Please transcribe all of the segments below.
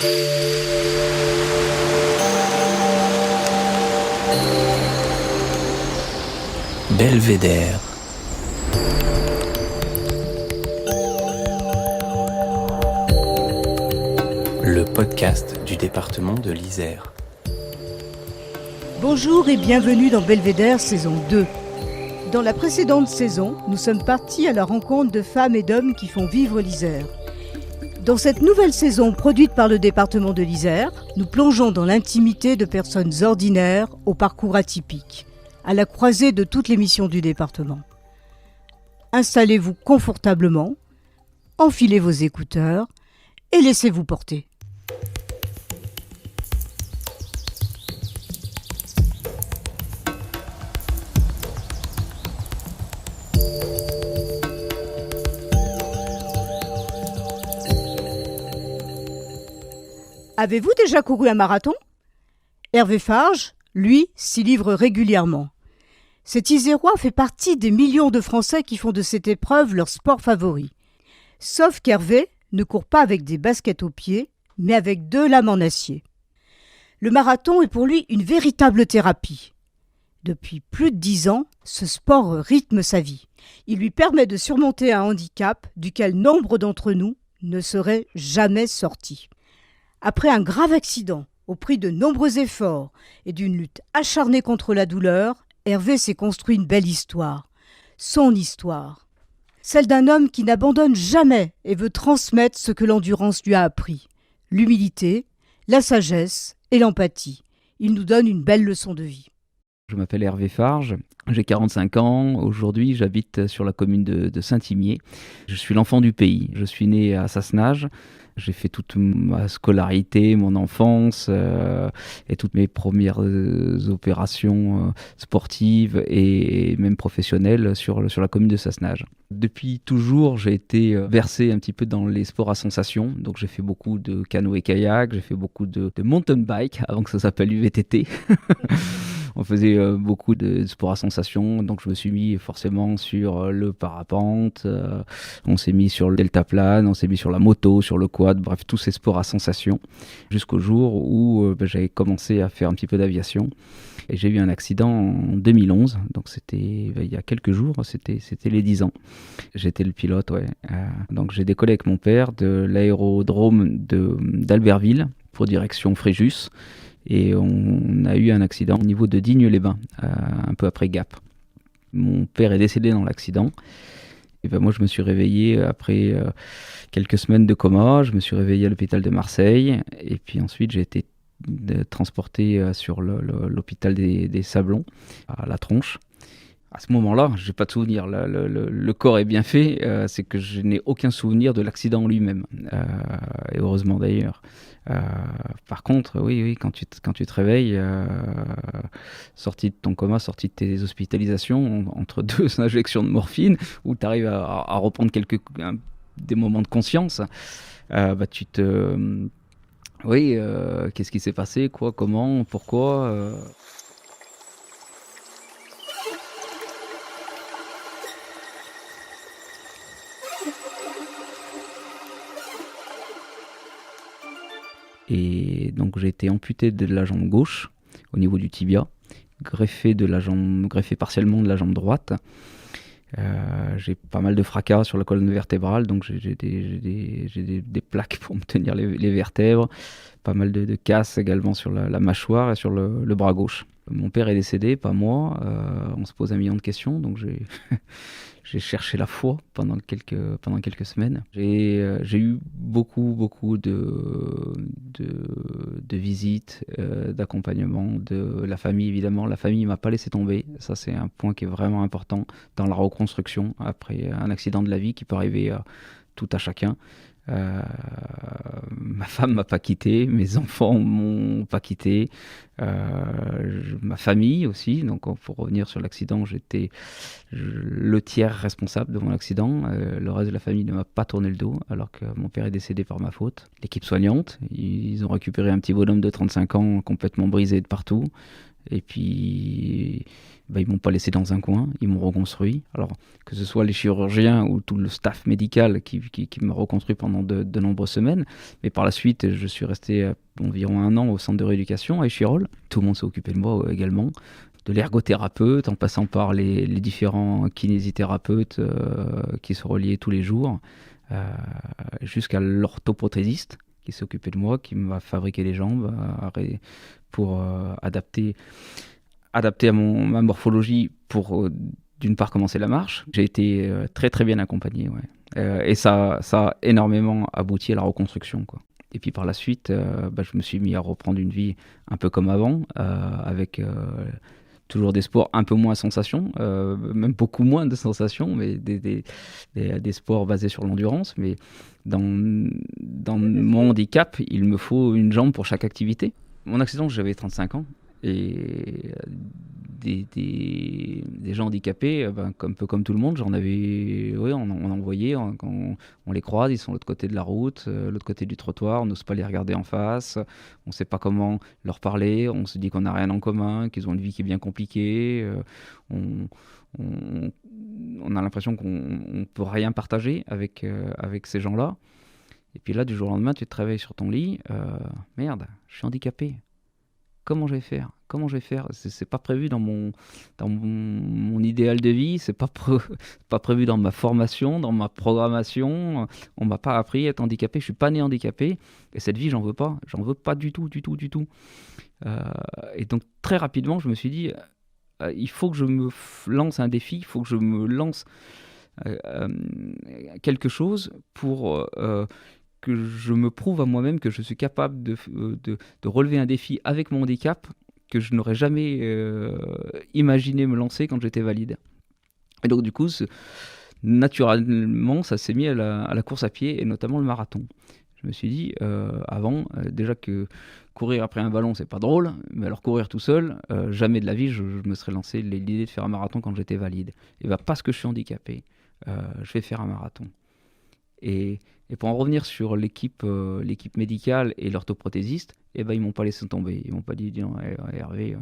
Belvédère. Le podcast du département de l'Isère. Bonjour et bienvenue dans Belvédère saison 2. Dans la précédente saison, nous sommes partis à la rencontre de femmes et d'hommes qui font vivre l'Isère. Dans cette nouvelle saison produite par le département de l'Isère, nous plongeons dans l'intimité de personnes ordinaires au parcours atypique, à la croisée de toutes les missions du département. Installez-vous confortablement, enfilez vos écouteurs et laissez-vous porter. Avez-vous déjà couru un marathon ? Hervé Farge, lui, s'y livre régulièrement. Cet Isérois fait partie des millions de Français qui font de cette épreuve leur sport favori. Sauf qu'Hervé ne court pas avec des baskets aux pieds, mais avec 2 lames en acier. Le marathon est pour lui une véritable thérapie. Depuis plus de 10 ans, ce sport rythme sa vie. Il lui permet de surmonter un handicap duquel nombre d'entre nous ne seraient jamais sortis. Après un grave accident, au prix de nombreux efforts et d'une lutte acharnée contre la douleur, Hervé s'est construit une belle histoire. Son histoire. Celle d'un homme qui n'abandonne jamais et veut transmettre ce que l'endurance lui a appris. L'humilité, la sagesse et l'empathie. Il nous donne une belle leçon de vie. Je m'appelle Hervé Farge, j'ai 45 ans. Aujourd'hui, j'habite sur la commune de Saint-Imier. Je suis l'enfant du pays. Je suis né à Sassenage. J'ai fait toute ma scolarité, mon enfance et toutes mes premières opérations sportives et même professionnelles sur la commune de Sassenage. Depuis toujours, j'ai été versé un petit peu dans les sports à sensation. Donc j'ai fait beaucoup de canoë-kayak, j'ai fait beaucoup de mountain bike avant que ça s'appelle du VTT. On faisait beaucoup de sports à sensation, donc je me suis mis forcément sur le parapente, on s'est mis sur le deltaplane, on s'est mis sur la moto, sur le quad, bref, tous ces sports à sensation, jusqu'au jour où j'avais commencé à faire un petit peu d'aviation. Et j'ai eu un accident en 2011, donc c'était il y a quelques jours, c'était les 10 ans. J'étais le pilote, ouais. Donc j'ai décollé avec mon père de l'aérodrome d'Albertville pour direction Fréjus. Et on a eu un accident au niveau de Digne-les-Bains, un peu après Gap. Mon père est décédé dans l'accident. Et ben moi, je me suis réveillé après quelques semaines de coma. Je me suis réveillé à l'hôpital de Marseille. Et puis ensuite, j'ai été transporté sur l'hôpital des Sablons, à La Tronche. À ce moment-là, je n'ai pas de souvenir. Le corps est bien fait. C'est que je n'ai aucun souvenir de l'accident lui-même. Et heureusement d'ailleurs. Par contre, oui, quand tu te réveilles, sorti de ton coma, sorti de tes hospitalisations, entre 2 injections de morphine, où tu arrives à reprendre des moments de conscience, tu te... Oui, qu'est-ce qui s'est passé, quoi, comment, pourquoi Et donc j'ai été amputé de la jambe gauche au niveau du tibia, greffé partiellement de la jambe droite. J'ai pas mal de fracas sur la colonne vertébrale, donc j'ai des plaques pour me tenir les vertèbres, pas mal de casses également sur la mâchoire et sur le bras gauche. Mon père est décédé, pas moi. On se pose 1 million de questions, donc j'ai cherché la foi pendant quelques semaines. J'ai eu beaucoup de visites, d'accompagnement de la famille, évidemment. La famille ne m'a pas laissé tomber. Ça, c'est un point qui est vraiment important dans la reconstruction après un accident de la vie qui peut arriver à tout à chacun. Ma femme m'a pas quitté, mes enfants m'ont pas quitté, ma famille aussi. Donc pour revenir sur l'accident, j'étais le tiers responsable de mon accident. Le reste de la famille ne m'a pas tourné le dos alors que mon père est décédé par ma faute. L'équipe soignante, ils ont récupéré un petit bonhomme de 35 ans complètement brisé de partout. Et puis, ils m'ont pas laissé dans un coin, ils m'ont reconstruit. Alors, que ce soit les chirurgiens ou tout le staff médical qui m'a reconstruit pendant de nombreuses semaines. Mais par la suite, je suis resté environ 1 an au centre de rééducation à Échirolles. Tout le monde s'est occupé de moi également. De l'ergothérapeute, en passant par les différents kinésithérapeutes qui se reliaient tous les jours, jusqu'à l'orthoprothésiste qui s'est occupé de moi, qui m'a fabriqué les jambes pour adapter à ma morphologie pour, d'une part, commencer la marche. J'ai été très très bien accompagné, ouais. Et ça a énormément abouti à la reconstruction, quoi. Et puis par la suite, je me suis mis à reprendre une vie un peu comme avant, avec toujours des sports un peu moins à sensation, même beaucoup moins de sensations, mais des sports basés sur l'endurance. Mais dans mon handicap, il me faut une jambe pour chaque activité. Mon accident, j'avais 35 ans. Et des gens handicapés, un peu comme tout le monde, j'en avais, oui, on en voyait, quand on les croise, ils sont de l'autre côté de la route, l'autre côté du trottoir, on n'ose pas les regarder en face, on ne sait pas comment leur parler, on se dit qu'on n'a rien en commun, qu'ils ont une vie qui est bien compliquée, on a l'impression qu'on ne peut rien partager avec ces gens-là. Et puis là, du jour au lendemain, tu te réveilles sur ton lit, merde, je suis handicapé. Comment je vais faire ? C'est pas prévu dans mon idéal de vie, c'est pas prévu dans ma formation, dans ma programmation. On m'a pas appris à être handicapé, je suis pas né handicapé, et cette vie, j'en veux pas du tout. Et donc très rapidement, je me suis dit, il faut que je me lance un défi, il faut que je me lance quelque chose pour que je me prouve à moi-même que je suis capable de relever un défi avec mon handicap que je n'aurais jamais imaginé me lancer quand j'étais valide. Et donc du coup, naturellement, ça s'est mis à la course à pied et notamment le marathon. Je me suis dit, avant, déjà que courir après un ballon, c'est pas drôle, mais alors courir tout seul, jamais de la vie, je me serais lancé l'idée de faire un marathon quand j'étais valide. Et parce que je suis handicapé, je vais faire un marathon. Et pour en revenir sur l'équipe médicale et l'orthoprothésiste, ils m'ont pas laissé tomber. Ils m'ont pas dit non, Hervé,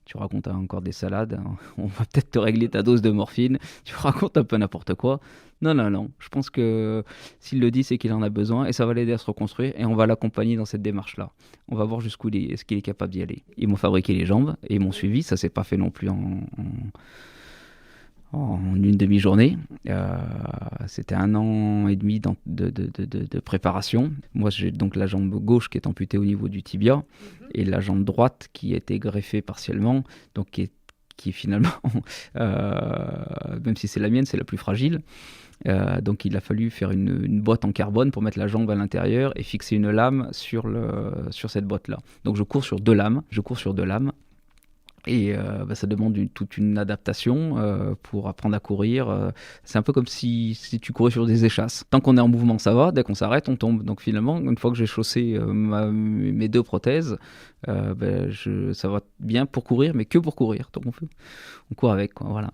tu racontes encore des salades, hein, on va peut-être te régler ta dose de morphine, tu racontes un peu n'importe quoi. Non. Je pense que s'il le dit, c'est qu'il en a besoin et ça va l'aider à se reconstruire et on va l'accompagner dans cette démarche-là. On va voir jusqu'où est-ce qu'il est capable d'y aller. Ils m'ont fabriqué les jambes et ils m'ont suivi. Ça s'est pas fait non plus en une demi-journée. C'était 1 an et demi de préparation. Moi, j'ai donc la jambe gauche qui est amputée au niveau du tibia et la jambe droite qui a été greffée partiellement, donc qui est finalement, même si c'est la mienne, c'est la plus fragile. Donc il a fallu faire une boîte en carbone pour mettre la jambe à l'intérieur et fixer une lame sur cette boîte-là. Donc je cours sur 2 lames. Et ça demande toute une adaptation pour apprendre à courir. C'est un peu comme si tu courais sur des échasses. Tant qu'on est en mouvement, ça va. Dès qu'on s'arrête, on tombe. Donc finalement, une fois que j'ai chaussé mes 2 prothèses, ça va bien pour courir, mais que pour courir. Donc on court avec, quoi, voilà.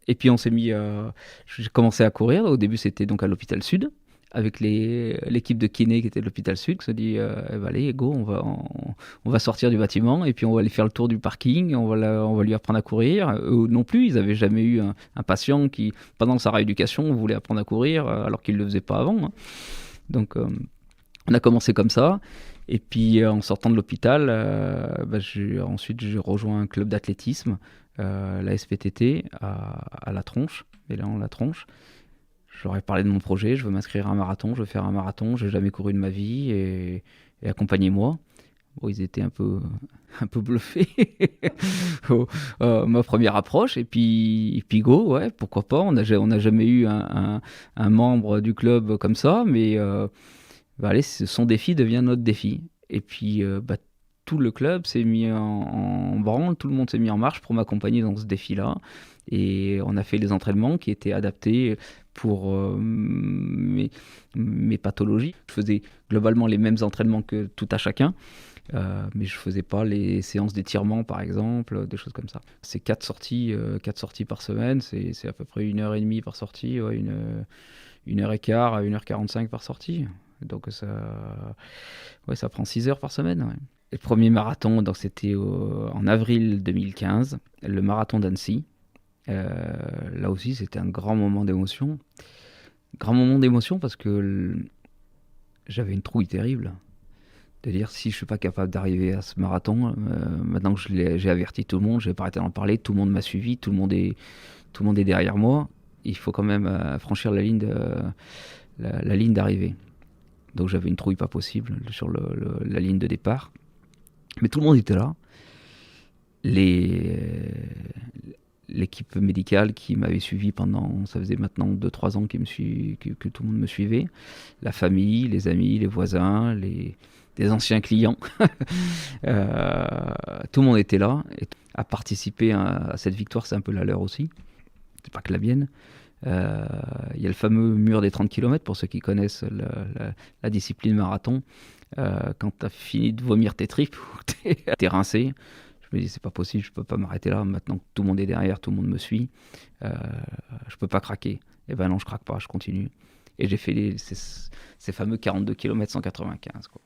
Et puis j'ai commencé à courir. Au début, c'était donc à l'hôpital Sud, avec l'équipe de kiné qui était de l'hôpital Sud, qui se dit allez, go, on va sortir du bâtiment et puis on va aller faire le tour du parking, on va lui apprendre à courir. Eux non plus, ils n'avaient jamais eu un patient qui, pendant sa rééducation, voulait apprendre à courir alors qu'il ne le faisait pas avant, hein. Donc on a commencé comme ça. Et puis en sortant de l'hôpital, ensuite j'ai rejoint un club d'athlétisme, la SPTT à La Tronche, La Tronche. Je leur ai parlé de mon projet, je veux m'inscrire à un marathon, je veux faire un marathon, j'ai jamais couru de ma vie et accompagnez-moi. Bon, ils étaient un peu bluffés ma première approche et puis go, ouais, pourquoi pas. On n'a jamais eu un membre du club comme ça, mais allez, son défi devient notre défi. Et puis tout le club s'est mis en branle, tout le monde s'est mis en marche pour m'accompagner dans ce défi-là. Et on a fait les entraînements qui étaient adaptés pour mes pathologies. Je faisais globalement les mêmes entraînements que tout à chacun, mais je ne faisais pas les séances d'étirement, par exemple, des choses comme ça. C'est 4 sorties par semaine, c'est à peu près 1h30 par sortie, ouais, 1h15 à 1h45 par sortie. Donc ça prend 6 heures par semaine. Ouais. Le premier marathon, donc c'était en avril 2015, le marathon d'Annecy. Là aussi, c'était un grand moment d'émotion. Grand moment d'émotion parce que j'avais une trouille terrible. De dire si je ne suis pas capable d'arriver à ce marathon, maintenant que j'ai averti tout le monde, je vais pas arrêter d'en parler, tout le monde m'a suivi, tout le monde est derrière moi. Il faut quand même franchir la ligne d'arrivée. Donc j'avais une trouille pas possible sur la ligne de départ. Mais tout le monde était là. L'équipe médicale qui m'avait suivi pendant, ça faisait maintenant 2-3 ans que tout le monde me suivait. La famille, les amis, les voisins, des anciens clients. Tout le monde était là. Et à participer à cette victoire, c'est un peu la leur aussi. C'est pas que la mienne. Il y a le fameux mur des 30 km, pour ceux qui connaissent la discipline marathon. Quand tu as fini de vomir tes tripes, t'es rincé, je me dis c'est pas possible, je peux pas m'arrêter là, maintenant que tout le monde est derrière, tout le monde me suit, je peux pas craquer. Et ben non, je craque pas, je continue. Et j'ai fait ces fameux 42 km 195 quoi.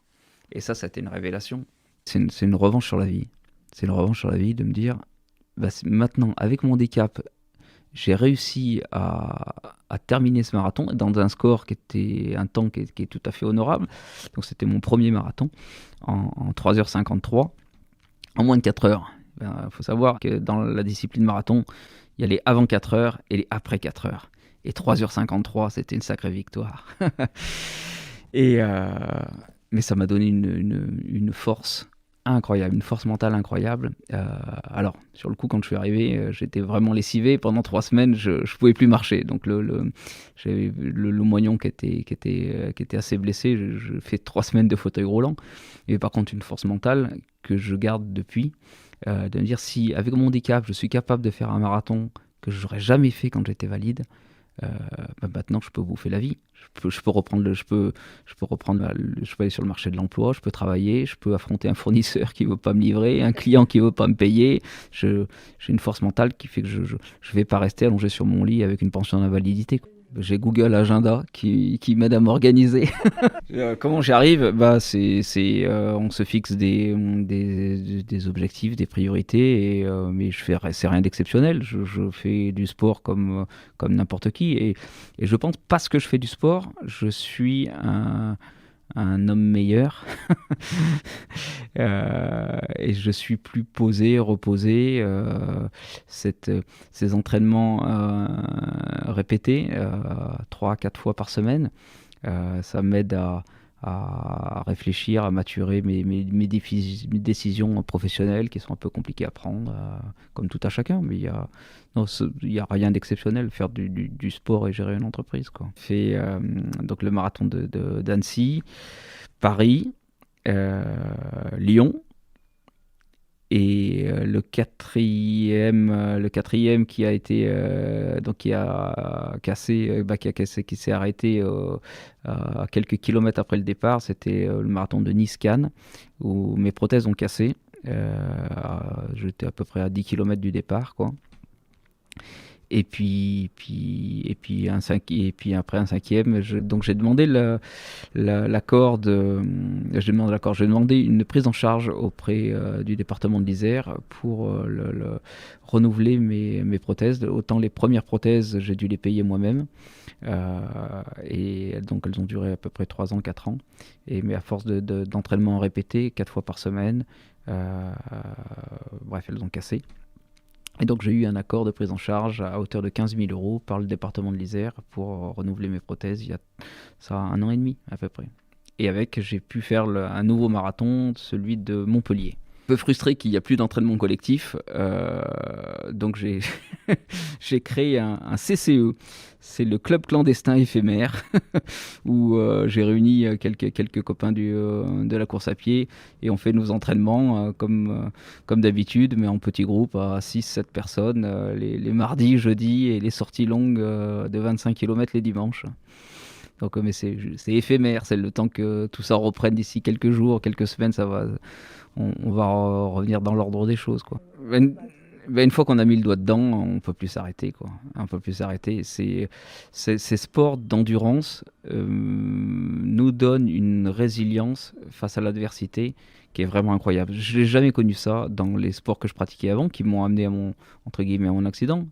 Et ça a été une révélation. C'est une revanche sur la vie. C'est une revanche sur la vie de me dire, bah, maintenant avec mon handicap, j'ai réussi à terminer ce marathon dans un score qui était un temps qui est tout à fait honorable. Donc c'était mon premier marathon en 3h53, en moins de 4 heures. Il faut savoir que dans la discipline marathon, il y a les avant 4 heures et les après 4 heures. Et 3h53, c'était une sacrée victoire. Mais ça m'a donné une force incroyable, une force mentale incroyable. Alors, sur le coup, quand je suis arrivé, j'étais vraiment lessivé. Pendant 3 semaines, je ne pouvais plus marcher. Donc, j'avais le moignon qui était assez blessé. Je fais 3 semaines de fauteuil roulant. Et par contre, une force mentale que je garde depuis, de me dire si, avec mon handicap, je suis capable de faire un marathon que je n'aurais jamais fait quand j'étais valide, maintenant je peux bouffer la vie. Je peux aller sur le marché de l'emploi, je peux travailler, je peux affronter un fournisseur qui veut pas me livrer, un client qui veut pas me payer. J'ai une force mentale qui fait que je vais pas rester allongé sur mon lit avec une pension d'invalidité. J'ai Google Agenda qui m'aide à m'organiser. Comment j'y arrive ? On se fixe des objectifs, des priorités, mais c'est rien d'exceptionnel. Je fais du sport comme n'importe qui, et je pense parce que je fais du sport, je suis un homme meilleur et je suis plus posé, reposé. Ces entraînements répétés 3-4 fois par semaine, ça m'aide à réfléchir, à maturer mes décisions professionnelles qui sont un peu compliquées à prendre, comme tout à chacun, mais il y a rien d'exceptionnel, faire du sport et gérer une entreprise, quoi. J'ai fait donc le marathon d'Annecy, Paris, Lyon, et le quatrième qui a été qui s'est arrêté à quelques kilomètres après le départ, c'était le marathon de Nice-Cannes, où mes prothèses ont cassé. J'étais à peu près à 10 km du départ, quoi. Et puis après un cinquième, donc j'ai demandé l'accord. J'ai demandé une prise en charge auprès du département de l'Isère pour renouveler mes prothèses. Autant les premières prothèses, j'ai dû les payer moi-même, et donc elles ont duré à peu près 3 ans, 4 ans. Mais à force d'entraînement répété, 4 fois par semaine, bref, elles ont cassé. Et donc j'ai eu un accord de prise en charge à hauteur de 15 000 € par le département de l'Isère pour renouveler mes prothèses il y a ça 1 an et demi à peu près. Et j'ai pu faire un nouveau marathon, celui de Montpellier. Un peu frustré qu'il n'y a plus d'entraînement collectif, donc j'ai créé un CCE. C'est le club clandestin éphémère où j'ai réuni quelques copains de la course à pied, et on fait nos entraînements comme d'habitude, mais en petits groupes à 6-7 personnes, les mardis, jeudis, et les sorties longues de 25 km les dimanches. Donc, mais c'est éphémère, c'est le temps que tout ça reprenne d'ici quelques jours, quelques semaines, on va revenir dans l'ordre des choses, quoi. Une fois qu'on a mis le doigt dedans, on peut plus s'arrêter, quoi. On peut plus s'arrêter. Ces sports d'endurance nous donnent une résilience face à l'adversité qui est vraiment incroyable. Je n'ai jamais connu ça dans les sports que je pratiquais avant, qui m'ont amené à entre guillemets, à mon accident.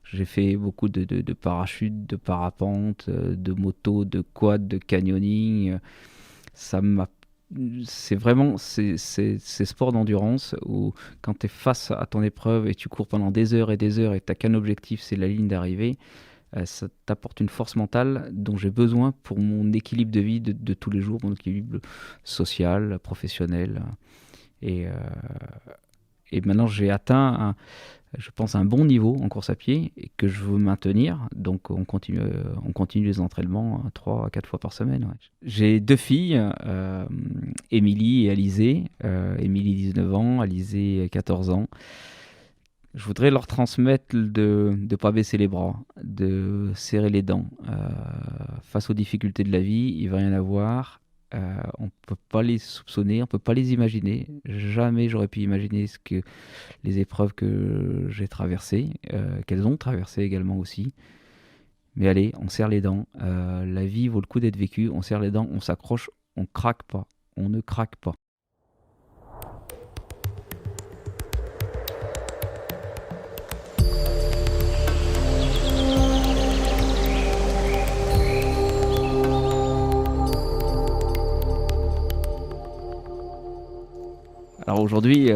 J'ai fait beaucoup de parachutes, de parapente, de moto, de quad, de canyoning. Ça m'a C'est vraiment ces sports d'endurance où quand tu es face à ton épreuve et tu cours pendant des heures et tu n'as qu'un objectif, c'est la ligne d'arrivée, ça t'apporte une force mentale dont j'ai besoin pour mon équilibre de vie de tous les jours, mon équilibre social, professionnel. Et, euh, et maintenant j'ai atteint je pense un bon niveau en course à pied et que je veux maintenir. Donc on continue les entraînements 3 à 4 fois par semaine. Ouais. J'ai 2 filles, Émilie et Alizée. Émilie 19 ans, Alizée 14 ans. Je voudrais leur transmettre de ne pas baisser les bras, de serrer les dents. Face aux difficultés de la vie, il ne va rien avoir. On ne peut pas les soupçonner, on ne peut pas les imaginer. Jamais j'aurais pu imaginer les épreuves que j'ai traversées, qu'elles ont traversées également aussi. Mais allez, on serre les dents. La vie vaut le coup d'être vécue. On serre les dents, on s'accroche, on craque pas. On ne craque pas. Alors aujourd'hui,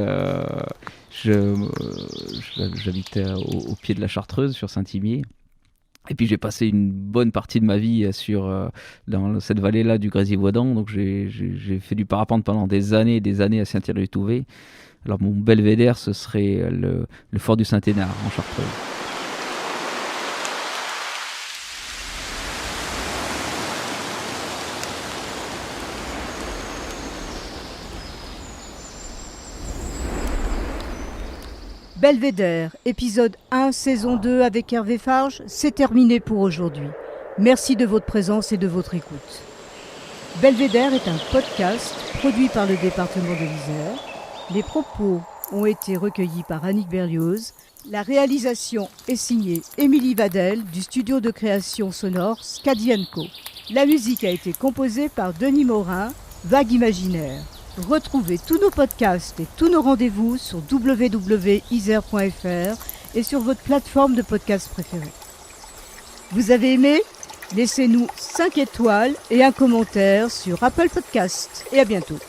j'habite au pied de la Chartreuse, sur Saint-Imier. Et puis j'ai passé une bonne partie de ma vie dans cette vallée-là du Grésivaudan. Donc j'ai fait du parapente pendant des années et des années à Saint-Thierry-du-Touvet. Alors mon belvédère, ce serait le fort du Saint-Hénard en Chartreuse. Belvédère, épisode 1, saison 2 avec Hervé Farge, c'est terminé pour aujourd'hui. Merci de votre présence et de votre écoute. Belvédère est un podcast produit par le département de l'Isère. Les propos ont été recueillis par Annick Berlioz. La réalisation est signée Émilie Vadel du studio de création sonore Scadi & Co. La musique a été composée par Denis Morin, Vague Imaginaire. Retrouvez tous nos podcasts et tous nos rendez-vous sur www.isère.fr et sur votre plateforme de podcast préférée. Vous avez aimé ? Laissez-nous 5 étoiles et un commentaire sur Apple Podcasts. Et à bientôt.